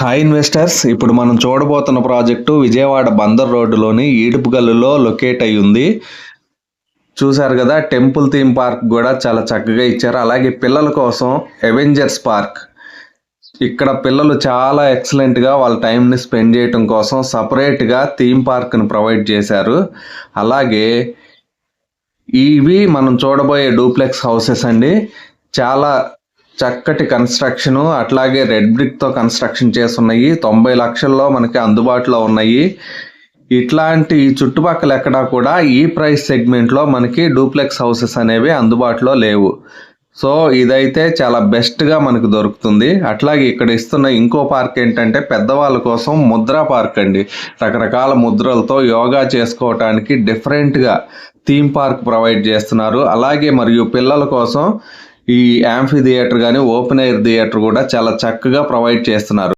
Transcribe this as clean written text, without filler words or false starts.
Hi investors, ఇప్పుడు మనం చూడబోతున్న project Vijayawada Bandar రోడ్డులోని ఈడుపుగల్లులో లొకేట్ అయి ఉంది. చూశారు కదా, టెంపుల్ థీమ్ పార్క్ కూడా చాలా చక్కగా ఇచ్చారు. అలాగే పిల్లల కోసం అవెంజర్స్ పార్క్, ఇక్కడ పిల్లలు చాలా ఎక్సలెంట్గా వాళ్ళ టైంని స్పెండ్ చేయటం కోసం సపరేట్గా థీమ్ పార్క్ని ప్రొవైడ్ చేశారు. అలాగే ఇవి మనం చూడబోయే డూప్లెక్స్ హౌసెస్ అండి. చాలా చక్కటి కన్స్ట్రక్షను, అట్లాగే రెడ్ బ్రిక్తో కన్స్ట్రక్షన్ చేస్తున్నాయి. 90 లక్షల్లో మనకి అందుబాటులో ఉన్నాయి. ఇట్లాంటి చుట్టుపక్కల ఎక్కడా కూడా ఈ ప్రైస్ సెగ్మెంట్లో మనకి డూప్లెక్స్ హౌసెస్ అనేవి అందుబాటులో లేవు. సో ఇదైతే చాలా బెస్ట్గా మనకు దొరుకుతుంది. అట్లాగే ఇక్కడ ఇస్తున్న ఇంకో పార్క్ ఏంటంటే పెద్దవాళ్ళ కోసం ముద్రా పార్క్ అండి. రకరకాల ముద్రలతో యోగా చేసుకోవటానికి డిఫరెంట్గా థీమ్ పార్క్ ప్రొవైడ్ చేస్తున్నారు. అలాగే మరియు పిల్లల కోసం ఈ యాంఫీ థియేటర్ కానీ ఓపెన్ ఎయిర్ థియేటర్ కూడా చాలా చక్కగా ప్రొవైడ్ చేస్తున్నారు.